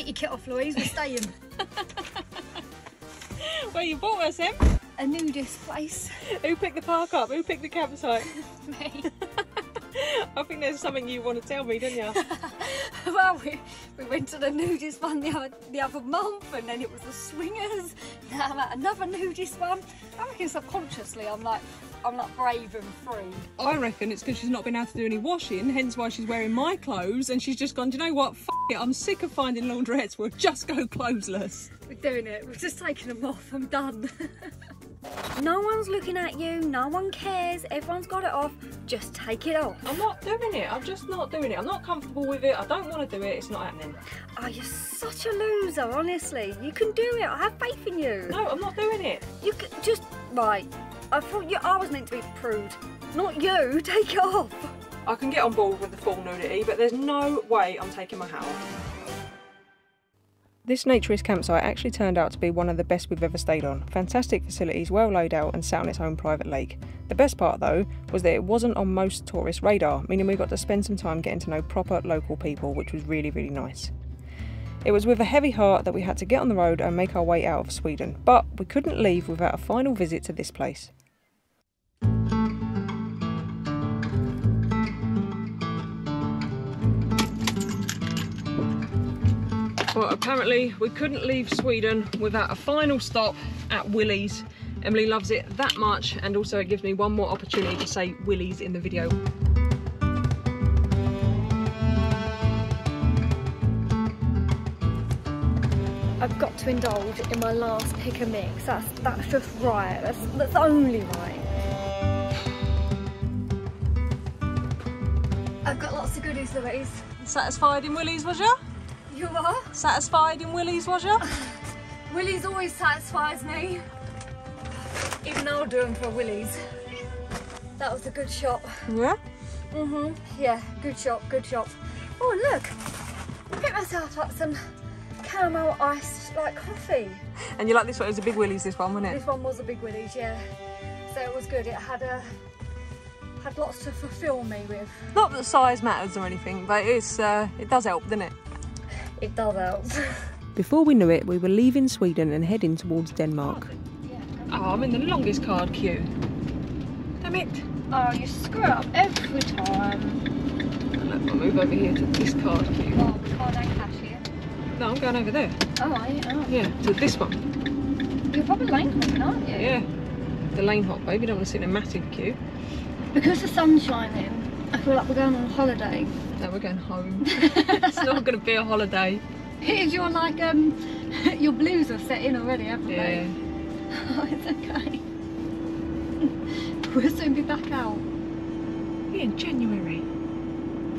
your kit off, Louise, we're staying. Where you bought us, Em? A nudist place. Who picked the park up? Who picked the campsite? Me. I think there's something you want to tell me, don't you? Well, we went to the nudist one the other month, and then it was the swingers. Now I'm at another nudist one. I reckon subconsciously I'm like brave and free. I reckon it's because she's not been able to do any washing, hence why she's wearing my clothes, and she's just gone, do you know what, F it, I'm sick of finding laundrettes, we'll just go clothesless. We're doing it, we've just taken them off, I'm done. No one's looking at you, no one cares, everyone's got it off, just take it off. I'm not doing it, I'm just not doing it. I'm not comfortable with it, I don't want to do it, it's not happening. Oh, you're such a loser, honestly. You can do it, I have faith in you. No, I'm not doing it. You can just, right, I thought I was meant to be the prude, not you, take it off. I can get on board with the full nudity, but there's no way I'm taking my hat off. This naturist campsite actually turned out to be one of the best we've ever stayed on. Fantastic facilities, well laid out and sat on its own private lake. The best part though was that it wasn't on most tourist radar, meaning we got to spend some time getting to know proper local people, which was really, really nice. It was with a heavy heart that we had to get on the road and make our way out of Sweden, but we couldn't leave without a final visit to this place. Well, apparently we couldn't leave Sweden without a final stop at Willys. Emily loves it that much, and also it gives me one more opportunity to say Willys in the video. I've got to indulge in my last pick and mix. That's just right. That's only right. I've got lots of goodies, Louise. Satisfied in Willys, was ya? You are? Satisfied in Willys, was ya? Willys always satisfies me. Even though I'll do them for Willys. That was a good shop. Yeah? Yeah, good shop, good shop. Oh look, I picked myself up some caramel iced like coffee. And you like this one? It was a big Willys, this one, wasn't it? This one was a big Willys, yeah. So it was good. It had lots to fulfil me with. Not that size matters or anything, but it's it does help, doesn't it? It does help. Before we knew it, we were leaving Sweden and heading towards Denmark. Oh, I'm in the longest card queue. Damn it. Oh, you screw it up every time. Look, I'll move over here to this card queue. Oh, card and cash here. No, I'm going over there. Oh, are you? Oh. Yeah, to this one. You're probably lane hopping, aren't you? Yeah. The lane hop, baby. Don't want to sit in a massive queue. Because the sun's shining, I feel like we're going on holiday. No, we're going home. It's not going to be a holiday. Here's your, like, your blues are set in already, haven't they? Yeah. Oh, it's okay. We'll soon be back out. Yeah, in January.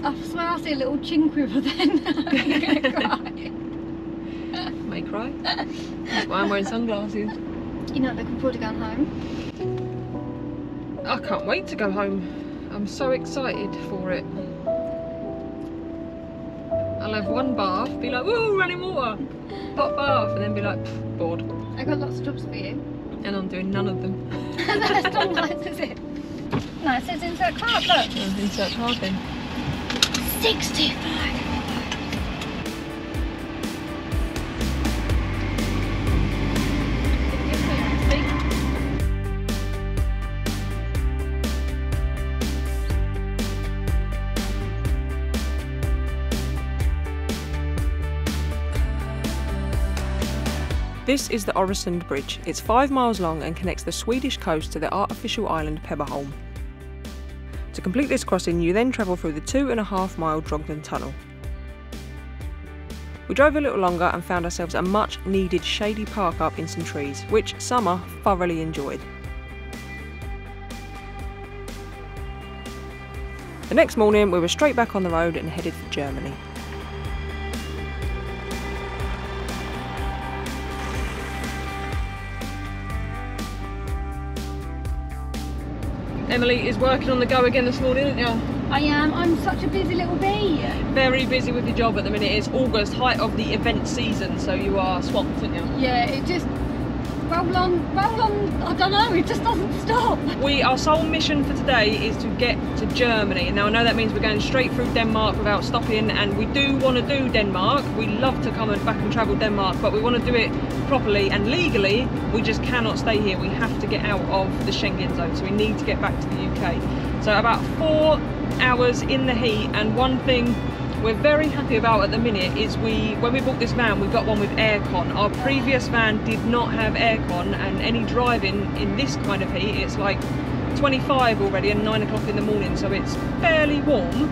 I swear I see a little chink river then. You're going to cry. May cry. That's why I'm wearing sunglasses. You're not looking forward to going home? I can't wait to go home. I'm so excited for it. I'll have one bath, be like, woo, running water, hot bath, and then be like, bored. I got lots of jobs for you. And I'm doing none of them. That's not nice, is it? No, it says insert card, look. Insert card then. 65. This is the Oresund Bridge. It's 5 miles long and connects the Swedish coast to the artificial island Pebberholm. To complete this crossing, you then travel through the 2.5 mile Drogden Tunnel. We drove a little longer and found ourselves a much needed shady park up in some trees, which Summer thoroughly enjoyed. The next morning we were straight back on the road and headed for Germany. Emily is working on the go again this morning, isn't you? I am. I'm such a busy little bee. Very busy with your job at the minute. It's August, height of the event season, so you are swamped, aren't you? Yeah, it just roll on, I don't know, it just doesn't stop. Our sole mission for today is to get to Germany. Now I know that means we're going straight through Denmark without stopping, and we do want to do Denmark. We love to come and back and travel Denmark, but we want to do it properly and legally. We just cannot stay here. We have to get out of the Schengen zone, so we need to get back to the UK. So about 4 hours in the heat, and one thing we're very happy about at the minute is when we bought this van, we got one with aircon. Our previous van did not have aircon, and any driving in this kind of heat, it's like 25 already and 9 o'clock in the morning, so it's fairly warm.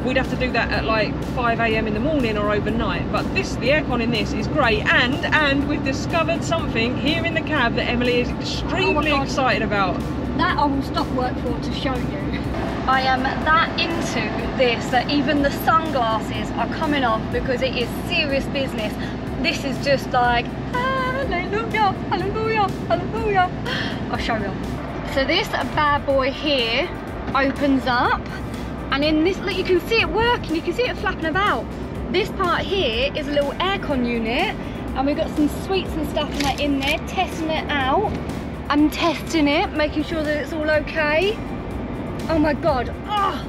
We'd have to do that at like 5 AM in the morning or overnight, but the aircon in this is great, and we've discovered something here in the cab that Emily is extremely excited about. That I will stop work for to show you. I am that into this that even the sunglasses are coming off because it is serious business. This is just like, hallelujah, hallelujah, hallelujah. I'll show you. So this bad boy here opens up, and in this, look, you can see it working, you can see it flapping about. This part here is a little aircon unit, and we've got some sweets and stuff in there, testing it out. I'm testing it, making sure that it's all okay. Oh my god, oh.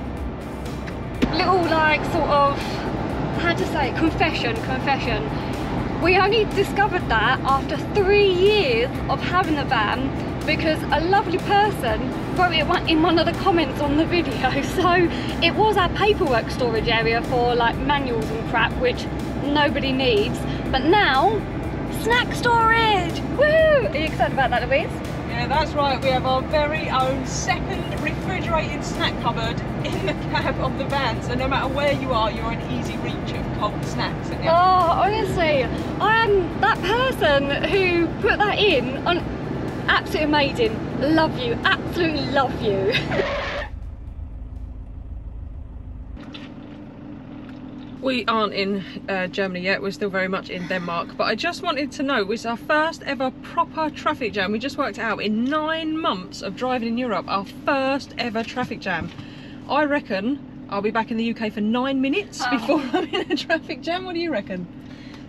Little like sort of, how to say it, confession. We only discovered that after 3 years of having the van because a lovely person wrote it in one of the comments on the video. So it was our paperwork storage area for like manuals and crap, which nobody needs. But now, snack storage! Woo! Are you excited about that, Louise? Yeah, that's right. We have our very own second refrigerated snack cupboard in the cab of the van. So no matter where you are, you're in easy reach of cold snacks. Oh, honestly, I am that person who put that in. Absolutely amazing. Love you. Absolutely love you. We aren't in Germany yet, we're still very much in Denmark, but I just wanted to know, it's our first ever proper traffic jam. We just worked it out in 9 months of driving in Europe, our first ever traffic jam. I reckon I'll be back in the UK for 9 minutes before I'm in a traffic jam. What do you reckon?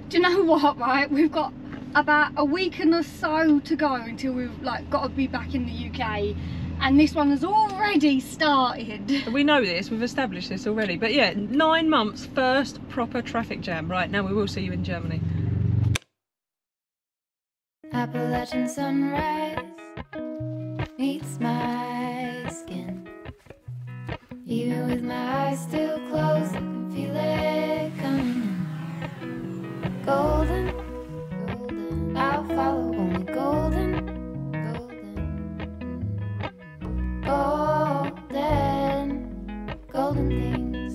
Do you know what, right? We've got about a week and or so to go until we've like got to be back in the UK. And this one has already started. We know this, we've established this already. But yeah, 9 months, first proper traffic jam. Right, now we will see you in Germany. Appalachian sunrise meets my skin. Even with my eyes still closed, I can feel it coming in. Golden, golden, I'll follow only golden. Golden things.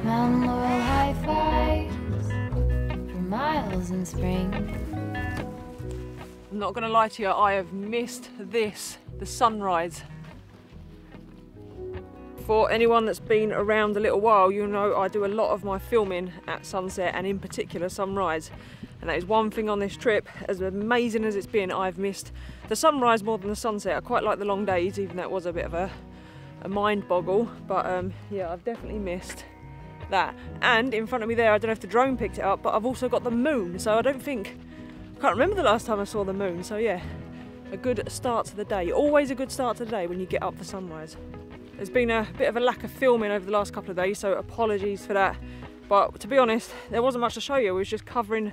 Mountain laurel high fives for miles in spring. I'm not gonna lie to you, I have missed this, the sunrise. For anyone that's been around a little while, you'll know I do a lot of my filming at sunset and in particular sunrise. And that is one thing on this trip, as amazing as it's been, I've missed the sunrise more than the sunset. I quite like the long days, even though it was a bit of a mind boggle. But yeah, I've definitely missed that. And in front of me there, I don't know if the drone picked it up, but I've also got the moon. So I can't remember the last time I saw the moon. So yeah, a good start to the day. Always a good start to the day when you get up for sunrise. There's been a bit of a lack of filming over the last couple of days, so apologies for that. But to be honest, there wasn't much to show you. It was just covering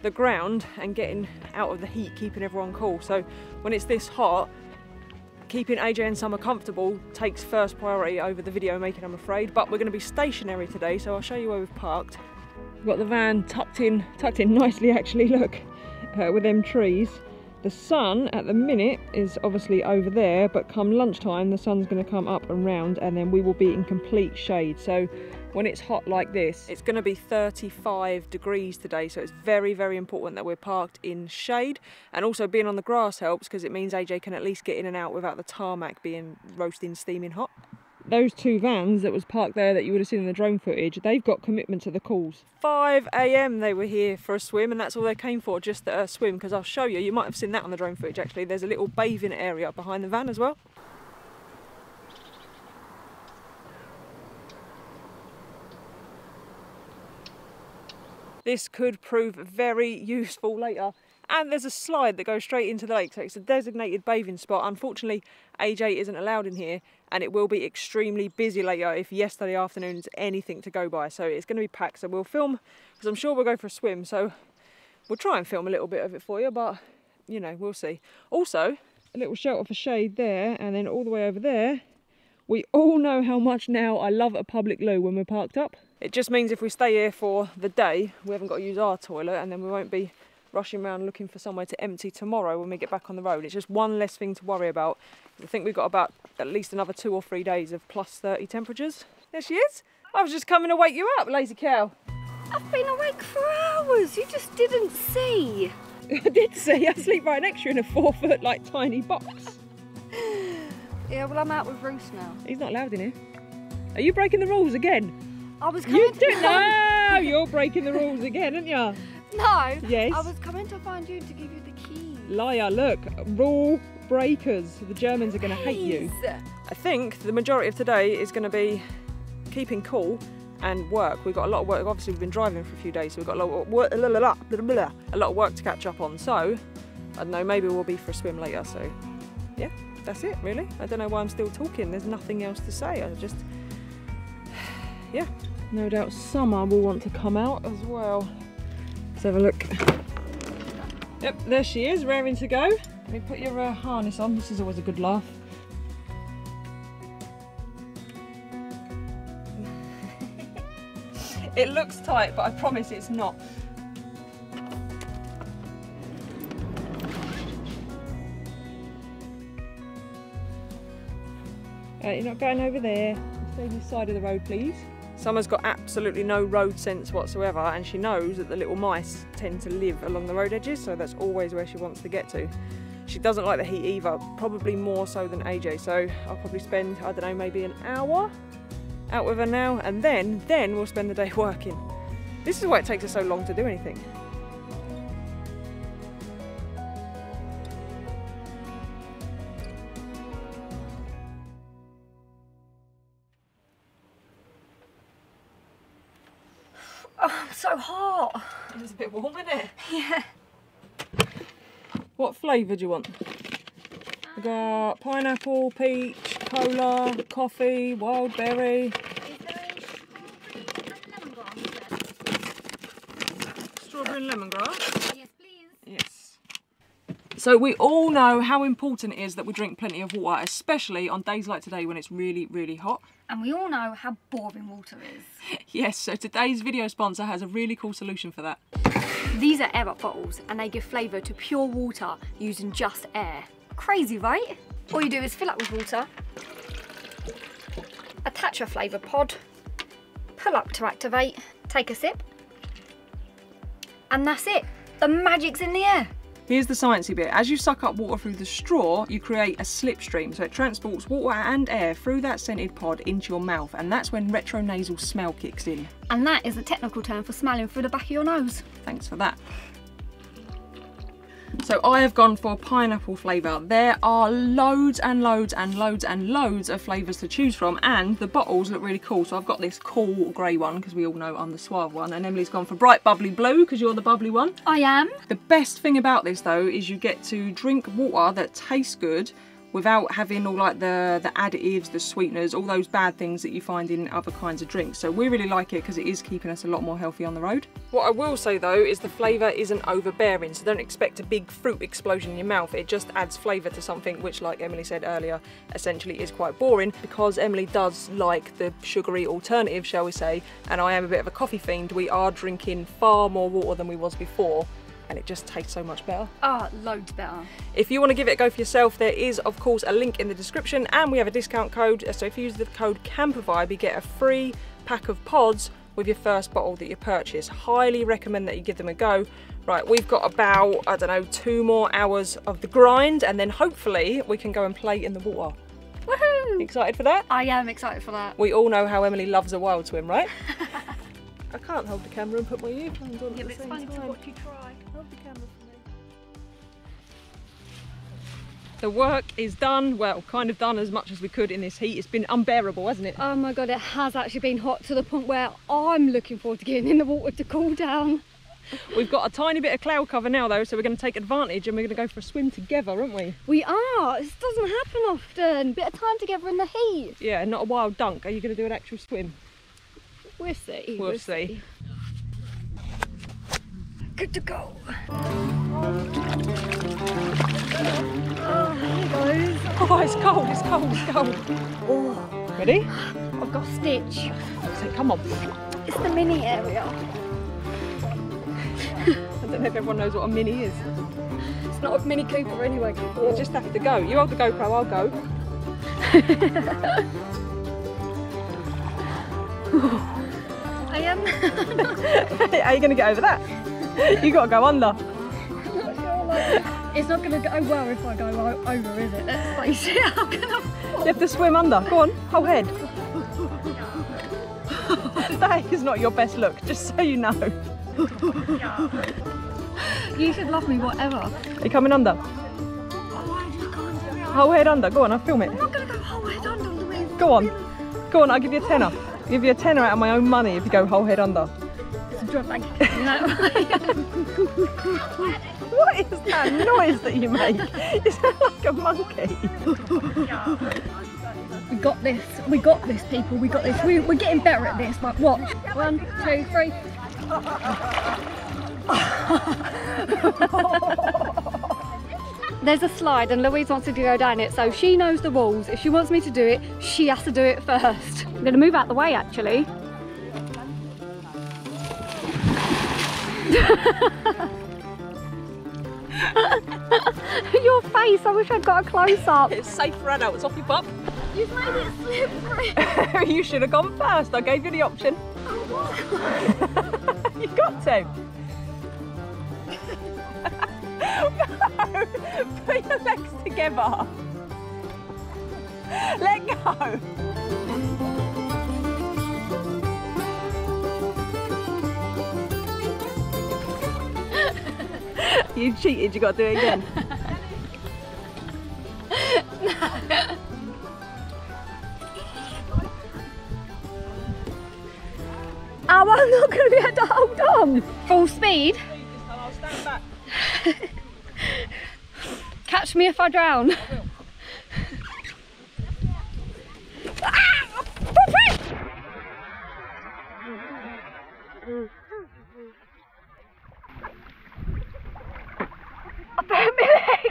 the ground and getting out of the heat, keeping everyone cool. So when it's this hot, keeping AJ and Summer comfortable takes first priority over the video making, I'm afraid. But we're going to be stationary today, so I'll show you where we've parked. We've got the van tucked in nicely actually, look, with them trees. The sun at the minute is obviously over there, but come lunchtime the sun's going to come up and round, and then we will be in complete shade. So when it's hot like this, it's going to be 35 degrees today, so it's very, very important that we're parked in shade. And also being on the grass helps, because it means AJ can at least get in and out without the tarmac being roasting, steaming hot. Those 2 vans that was parked there that you would have seen in the drone footage, they've got commitment to the calls. 5 AM they were here for a swim, and that's all they came for, just a swim, because I'll show you, you might have seen that on the drone footage actually, there's a little bathing area behind the van as well. This could prove very useful later. And there's a slide that goes straight into the lake, so it's a designated bathing spot. Unfortunately, AJ isn't allowed in here, and it will be extremely busy later if yesterday afternoon's anything to go by. So it's going to be packed, so we'll film, because I'm sure we'll go for a swim, so we'll try and film a little bit of it for you, but, you know, we'll see. Also, a little shelter for shade there, and then all the way over there. We all know how much now I love a public loo when we're parked up. It just means if we stay here for the day, we haven't got to use our toilet, and then we won't be rushing around looking for somewhere to empty tomorrow when we get back on the road. It's just one less thing to worry about. I think we've got about at least another 2 or 3 days of +30 temperatures. There she is. I was just coming to wake you up, lazy cow. I've been awake for hours. You just didn't see. I did see. I sleep right next to you in a 4-foot like tiny box. Yeah, well, I'm out with Bruce now. He's not allowed in here. Are you breaking the rules again? I was coming You do no, you're breaking the rules again, aren't you? No. Yes. I was coming to find you to give you the keys. Liar, look, rule breakers. The Germans are going to hate you. I think the majority of today is going to be keeping cool and work. We've got a lot of work. Obviously, we've been driving for a few days, so we've got a lot of work to catch up on. So, I don't know, maybe we'll be for a swim later. So, yeah, that's it, really. I don't know why I'm still talking. There's nothing else to say. I just, yeah. No doubt summer will want to come out as well. Let's have a look. Yep, there she is, raring to go. Let me put your harness on. This is always a good laugh. It looks tight, but I promise it's not. You're not going over there. Stay this side of the road, please. Summer's got absolutely no road sense whatsoever, and she knows that the little mice tend to live along the road edges, so that's always where she wants to get to. She doesn't like the heat either, probably more so than AJ, so I'll probably spend, I don't know, maybe an hour out with her now, and then we'll spend the day working. This is why it takes us so long to do anything. Oh, I'm so hot. It's a bit warm, isn't it? Yeah. What flavour do you want? We've got pineapple, peach, cola, coffee, wild berry. Is there a strawberry and lemongrass? Strawberry and lemongrass? Yes, please. Yes. So we all know how important it is that we drink plenty of water, especially on days like today when it's really, really hot. And we all know how boring water is. Yes, so today's video sponsor has a really cool solution for that. These are air up bottles, and they give flavour to pure water using just air. Crazy, right? All you do is fill up with water, attach a flavour pod, pull up to activate, take a sip, and that's it. The magic's in the air. Here's the sciencey bit. As you suck up water through the straw, you create a slipstream, so it transports water and air through that scented pod into your mouth, and that's when retronasal smell kicks in. And that is a technical term for smelling through the back of your nose. Thanks for that. So I have gone for pineapple flavour. There are loads and loads and loads and loads of flavours to choose from, and the bottles look really cool. So I've got this cool grey one, because we all know I'm the suave one, and Emily's gone for bright bubbly blue, because you're the bubbly one. I am. The best thing about this though is you get to drink water that tastes good without having all like the additives, the sweeteners, all those bad things that you find in other kinds of drinks. So we really like it because it is keeping us a lot more healthy on the road. What I will say though is the flavour isn't overbearing, so don't expect a big fruit explosion in your mouth. It just adds flavour to something which, like Emily said earlier, essentially is quite boring, because Emily does like the sugary alternative, shall we say, and I am a bit of a coffee fiend. We are drinking far more water than we was before, and it just tastes so much better. Ah, loads better. If you want to give it a go for yourself, there is of course a link in the description, and we have a discount code, so if you use the code CAMPERVIBE you get a free pack of pods with your first bottle that you purchase. Highly recommend that you give them a go. Right, we've got about, I don't know, 2 more hours of the grind, and then hopefully we can go and play in the water. Woohoo! Excited for that? I am excited for that. We all know how Emily loves a wild swim, right? I can't hold the camera and put my earphones on Yeah, at but the it's same funny to time. watch you try. Hold the camera for me. The work is done, well, kind of done as much as we could in this heat. It's been unbearable, hasn't it? Oh my god, it has actually been hot to the point where I'm looking forward to getting in the water to cool down. We've got a tiny bit of cloud cover now though, so we're going to take advantage and we're going to go for a swim together, aren't we? We are. This doesn't happen often. Bit of time together in the heat. Yeah, not a wild dunk. Are you going to do an actual swim? We'll see. We'll see. Good to go. Oh, here goes. Oh, it's cold, it's cold, it's cold. Oh, Ready? I've got a stitch. So, come on. It's the mini area. I don't know if everyone knows what a mini is. It's not a Mini Cooper anyway. You just have to go. You hold the GoPro, I'll go. I am. How are you going to get over that? You got to go under. It's not going to go well if I go over, is it? Let's face it. I'm gonna... You have to swim under. Go on, whole head. That is not your best look, just so you know. You should love me, whatever. Are you coming under? Oh, I just can't do it. Whole head under. Go on, I'll film it. I'm not going to go whole head under, Louise. Go on. Go on, I'll give you a tenner. I'll give you a tenner out of my own money if you go whole head under. It's a drop bag. No. What is that noise that you make? You sound like a monkey. We got this. We got this, people. We got this. We're getting better at this. Like, watch. 1, 2, 3. There's a slide and Louise wants to go down it, so she knows the rules. If she wants me to do it, she has to do it first. I'm going to move out the way, actually. Your face, I wish I'd got a close-up. It's safe for adults, off you pop. You've made it slippery. You should have gone first, I gave you the option. You got to. No, put your legs together. Let go. You cheated, you got to do it again. Oh, I'm not going to be able to hold on. Full speed. I'll stand back. Catch me if I drown. I will. I burnt my leg.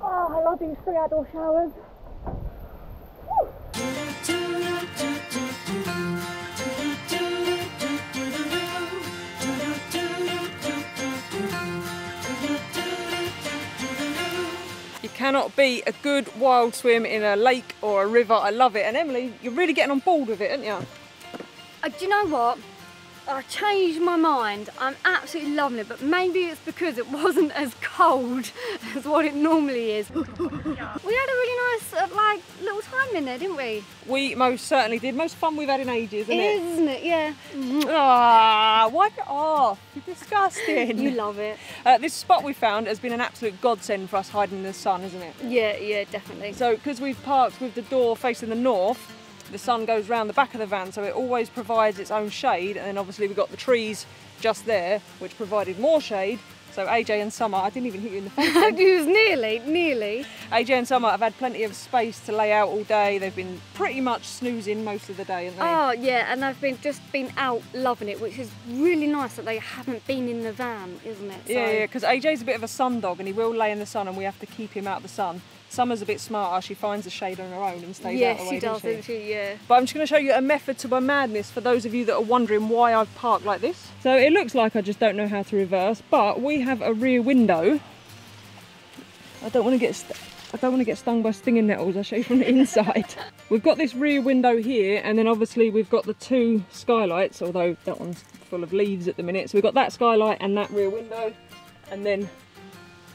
Oh, I love these free outdoor showers. You cannot beat a good wild swim in a lake or a river. I love it. And Emily, you're really getting on board with it, aren't you? Do you know what? I changed my mind. I'm absolutely loving it, but maybe it's because it wasn't as cold as what it normally is. We had a really nice like little time in there, didn't we? We most certainly did. Most fun we've had in ages, isn't it? Isn't it? Yeah. Ah, wipe it off. You're disgusting. You love it. This spot we found has been an absolute godsend for us hiding in the sun, isn't it? Yeah, yeah, definitely. So, because we've parked with the door facing the north, the sun goes round the back of the van, so it always provides its own shade, and then obviously we've got the trees just there, which provided more shade. So AJ and Summer, I didn't even hit you in the face. It was nearly. AJ and Summer have had plenty of space to lay out all day. They've been pretty much snoozing most of the day, haven't they? Oh yeah, and they've just been out loving it, which is really nice that they haven't been in the van, isn't it? So... Yeah, because AJ's a bit of a sun dog and he will lay in the sun and we have to keep him out of the sun. Summer's a bit smarter, she finds the shade on her own and stays out of the way, does, doesn't she? Yeah. But I'm just going to show you a method to my madness for those of you that are wondering why I've parked like this. So it looks like I just don't know how to reverse, but we have a rear window. I don't want to get stung by stinging nettles. I'll show you from the inside. We've got this rear window here, and then obviously we've got the two skylights, although that one's full of leaves at the minute. So we've got that skylight and that rear window, and then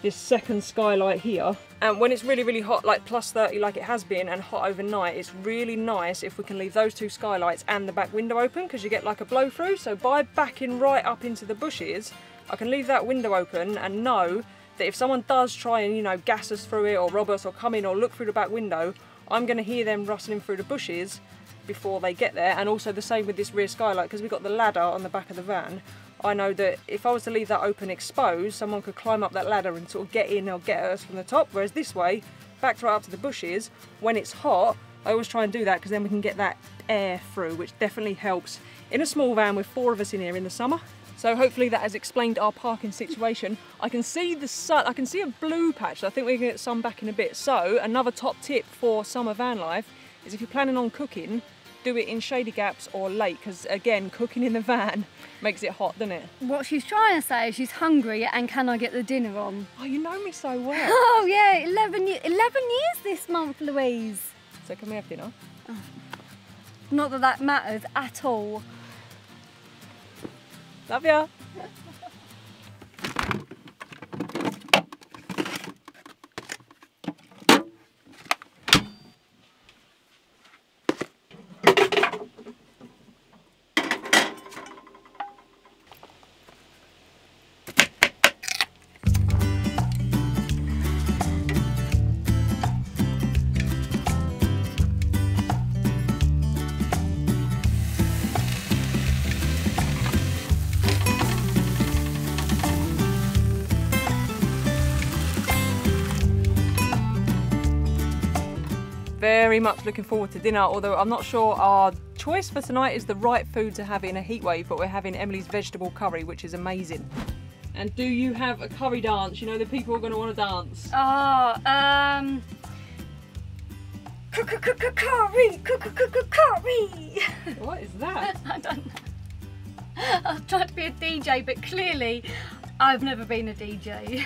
this second skylight here. And when it's really, really hot, like plus 30 like it has been, and hot overnight, it's really nice if we can leave those two skylights and the back window open, because you get like a blow through. So by backing right up into the bushes, I can leave that window open and know that if someone does try and, you know, gas us through it or rob us or come in or look through the back window, I'm going to hear them rustling through the bushes before they get there, and also the same with this rear skylight, because we've got the ladder on the back of the van. I know that if I was to leave that open exposed, someone could climb up that ladder and sort of get in or get us from the top, whereas this way, backed right up to the bushes, when it's hot, I always try and do that because then we can get that air through, which definitely helps in a small van with 4 of us in here in the summer. So hopefully that has explained our parking situation. I can see the sun, I can see a blue patch, so I think we can get sun back in a bit. So another top tip for summer van life is if you're planning on cooking, do it in shady gaps or late, because again, cooking in the van makes it hot, doesn't it? What she's trying to say is she's hungry and can I get the dinner on? Oh, you know me so well. Oh yeah, 11 years this month, Louise. So can we have dinner? Oh. Not that that matters at all. Love ya. Very much looking forward to dinner, although I'm not sure our choice for tonight is the right food to have in a heatwave, but we're having Emily's vegetable curry, which is amazing. And do you have a curry dance? You know the people are going to want to dance. Oh, curry! What is that? I don't know. I've tried to be a DJ, but clearly I've never been a DJ.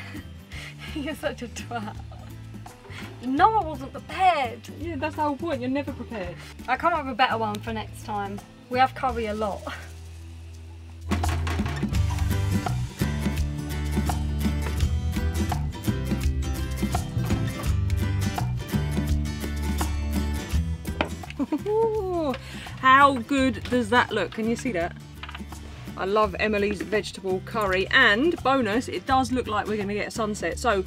You're such a twat. No, I wasn't prepared. Yeah, that's the whole point. You're never prepared. I come up with a better one for next time. We have curry a lot. How good does that look? Can you see that? I love Emily's vegetable curry, and bonus, it does look like we're going to get a sunset. So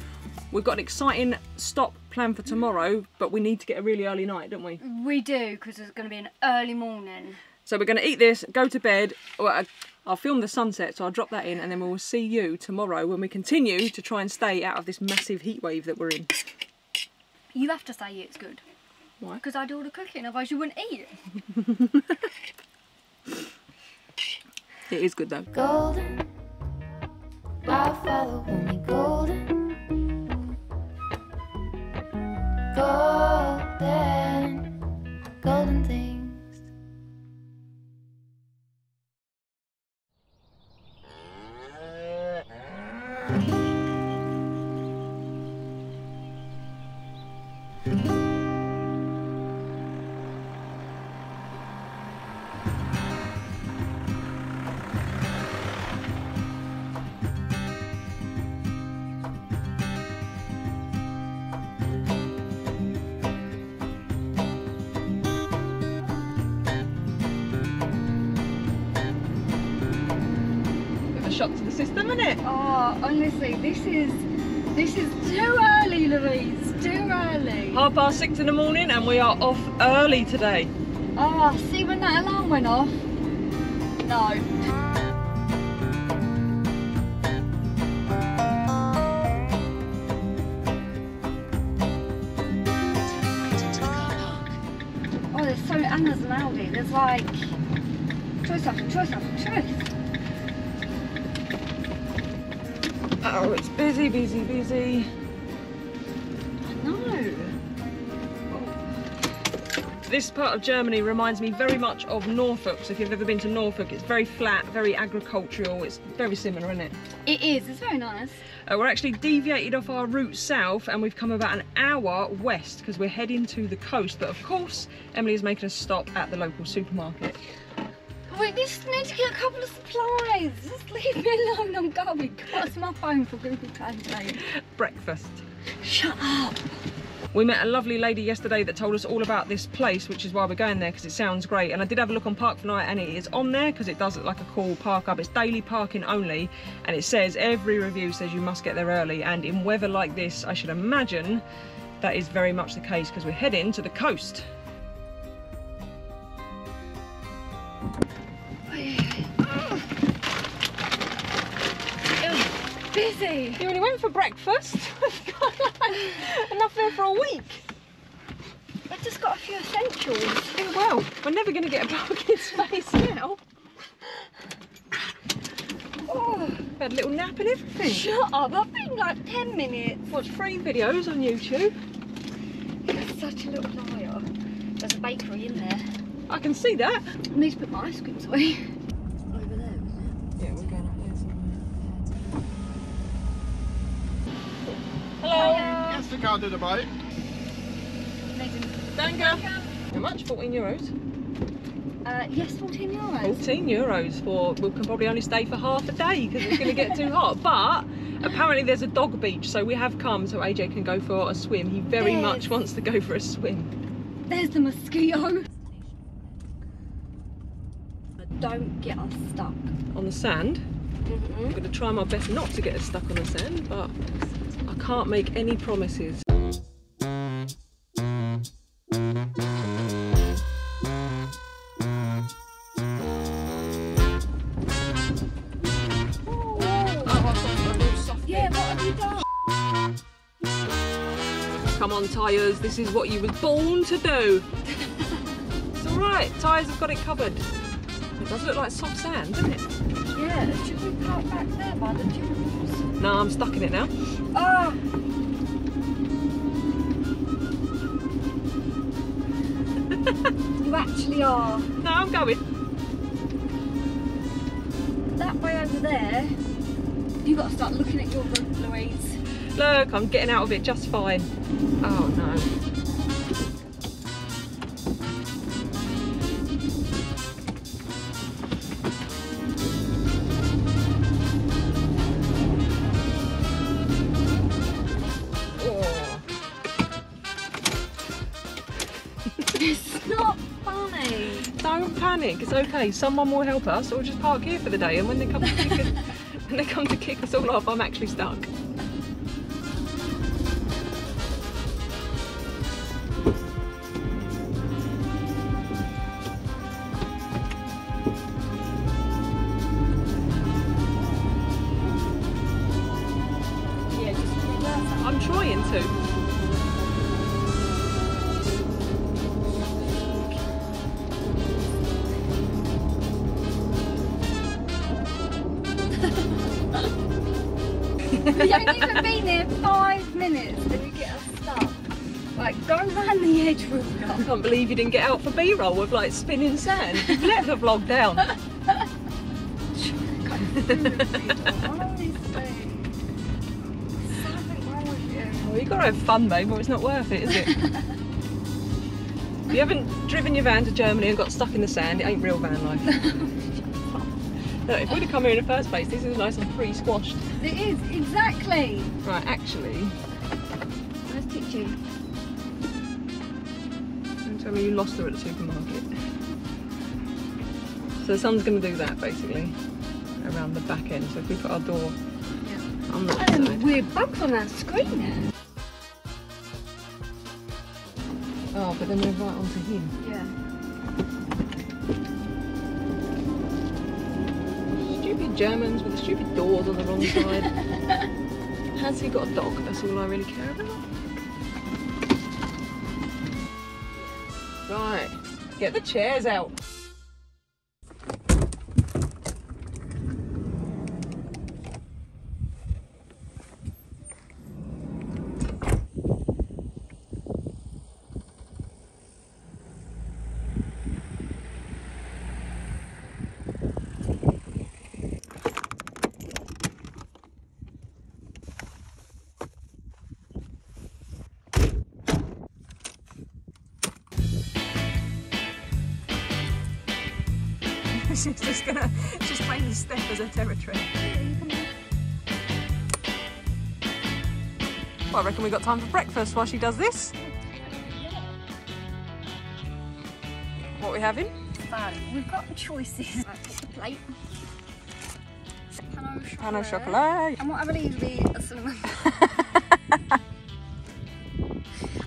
we've got an exciting stop planned for tomorrow, but we need to get a really early night, don't we? We do, because it's going to be an early morning. So we're going to eat this, go to bed. Well, I'll film the sunset, so I'll drop that in, and then we'll see you tomorrow when we continue to try and stay out of this massive heat wave that we're in. You have to say it's good. Why? Because I do all the cooking, otherwise you wouldn't eat it. It is good though. Golden, I'll follow only golden. Golden, golden things. Shock to the system, isn't it? Oh, honestly, this is too early, Louise. Too early. 6:30 in the morning, and we are off early today. Oh, see when that alarm went off? No. Oh, there's so, and there's an Audi. There's like choice after choice after choice. Oh, it's busy, busy, busy. I know. This part of Germany reminds me very much of Norfolk. So if you've ever been to Norfolk, it's very flat, very agricultural. It's very similar, isn't it? It is. It's very nice. We're actually deviated off our route south, and we've come about an hour west because we're heading to the coast. But of course, Emily is making a stop at the local supermarket. Wait, we just need to get a couple of supplies. Just leave me alone, I'm going. What's my phone for Google Translate? Breakfast. Shut up. We met a lovely lady yesterday that told us all about this place, which is why we're going there, because it sounds great. And I did have a look on Park for Night, and it is on there because it does look like a cool park up. It's daily parking only, and it says, every review says you must get there early. And in weather like this, I should imagine that is very much the case because we're heading to the coast. busy. You only went for breakfast. Enough there for a week. I've just got a few essentials. Yeah, well, we're never going to get a parking space now. Oh, Had a little nap and everything. shut up, I've been like 10 minutes. Watch 3 videos on YouTube. You're such a little liar. There's a bakery in there. I can see that. I need to put my ice creams away. Over there, isn't Yeah, we're going up there somewhere. it? Hello. Yes, the car did about. Danke. How much? 14 euros? Yes, 14 euros. 14 euros for, we can probably only stay for half a day because it's going to get too hot. But apparently there's a dog beach, so we have come so AJ can go for a swim. He very much wants to go for a swim. There's the mosquito. Don't get us stuck. On the sand. I'm going to try my best not to get us stuck on the sand, but I can't make any promises. Yeah, what have you done? Come on, tyres, this is what you was born to do. It's alright, tyres have got it covered. It does look like soft sand, doesn't it? Yeah, should we park back there by the dunes? No, I'm stuck in it now. Oh! You actually are. No, I'm going. That way over there, you've got to start looking at your route, Louise. Look, I'm getting out of it just fine. Oh no. It's not funny. Don't panic, it's okay. Someone will help us, or we'll just park here for the day. And when they come to kick us, when they come to kick us all off, I'm actually stuck. Yeah, just reverse that. I'm trying to. We haven't even been here 5 minutes and you get us stuck. Like, go around the edge with I can't believe you didn't get out for B-roll with like spinning sand. Let the vlog down. Honestly. Something wrong with you. Well, you gotta have fun, babe, or it's not worth it, is it? If you haven't driven your van to Germany and got stuck in the sand, it ain't real van life. Look, if we'd have come here in the first place, this is nice and pre-squashed. It is, exactly. Right, actually, Let's teach you. don't tell me you lost her at the supermarket. So someone's going to do that, basically, around the back end. So if we put our door on that And side. we're bugs on our screen. Oh, but then we're right onto him. Yeah. Stupid Germans with the stupid doors on the wrong side. Has he got a dog? That's all I really care about. Right, get the chairs out. She's just gonna claim the step as a territory. Well, I reckon we got time for breakfast while she does this. What are we having? So, we've got choices. Right, pick the plate. Pain au chocolat. And what I believe to be a cinnamon.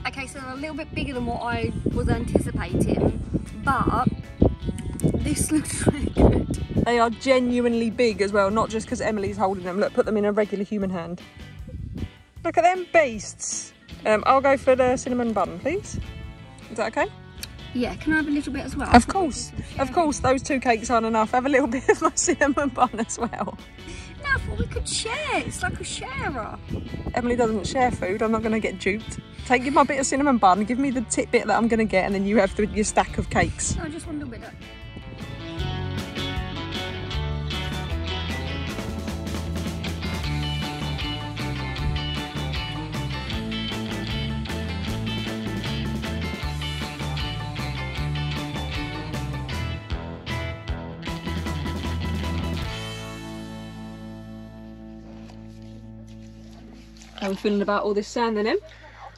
Okay, so they're a little bit bigger than what I was anticipating, but this looks really good. They are genuinely big as well, not just because Emily's holding them. Look, put them in a regular human hand. Look at them beasts. I'll go for the cinnamon bun, please. Is that okay? Yeah, can I have a little bit as well? Of course, those 2 cakes aren't enough. Have a little bit of my cinnamon bun as well. No, I thought we could share. It's like a sharer. Emily doesn't share food. I'm not going to get duped. Give my bit of cinnamon bun, give me the tidbit that I'm going to get, and then you have your stack of cakes. No, just one little bit. How are we feeling about all this sand then, Em?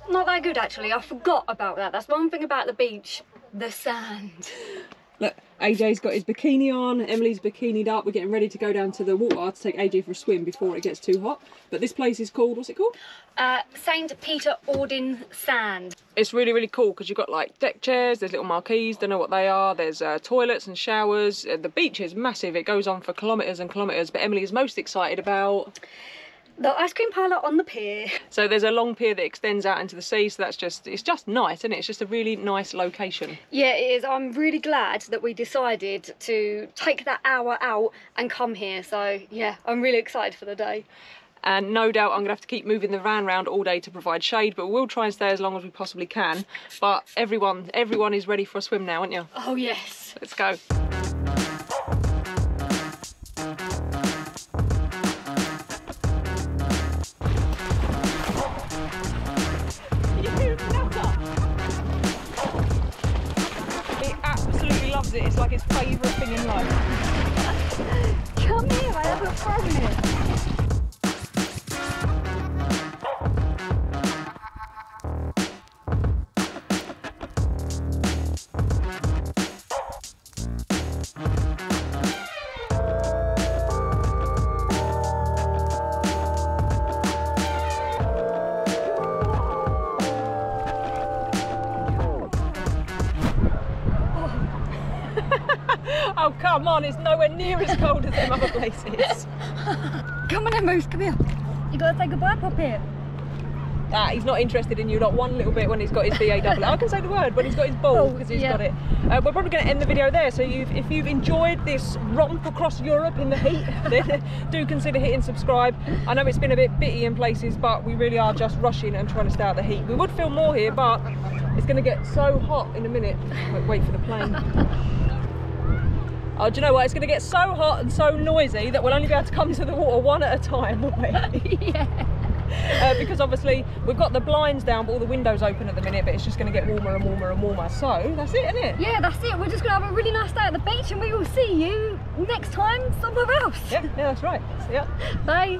Not that good actually, I forgot about that. That's one thing about the beach, the sand. Look, AJ's got his bikini on, Emily's bikinied up. We're getting ready to go down to the water to take AJ for a swim before it gets too hot. But this place is called, what's it called? St. Peter Ordin Sand. It's really, really cool because you've got like deck chairs, there's little marquees, don't know what they are. There's toilets and showers. The beach is massive, it goes on for kilometres and kilometres. But Emily is most excited about the ice cream parlour on the pier. So there's a long pier that extends out into the sea, so it's just nice, isn't it? It's just a really nice location. Yeah, it is. I'm really glad that we decided to take that hour out and come here. So yeah, I'm really excited for the day. And no doubt I'm gonna have to keep moving the van around all day to provide shade, but we'll try and stay as long as we possibly can. But everyone is ready for a swim now, aren't you? Oh yes. Let's go. It's like his favourite thing in life. Come here, I have a problem. Oh, come on, it's nowhere near as cold as them other places. Come on then, Moose, come here. You gotta say goodbye, Poppy. He's not interested in you, not one little bit when he's got his BAW. I can say the word, when he's got his ball, because he's got it. We're probably going to end the video there, so if you've enjoyed this romp across Europe in the heat, then do consider hitting subscribe. I know it's been a bit bitty in places, but we really are just rushing and trying to stay out the heat. We would film more here, but it's going to get so hot in a minute. Wait for the plane. Oh, do you know what? It's going to get so hot and so noisy that we'll only be able to come to the water one at a time, won't we? Yeah. Because obviously we've got the blinds down but all the windows open at the minute, but it's just going to get warmer and warmer and warmer. So that's it, isn't it? Yeah, that's it. We're just going to have a really nice day at the beach and we will see you next time somewhere else. Yeah, that's right. See ya. Bye.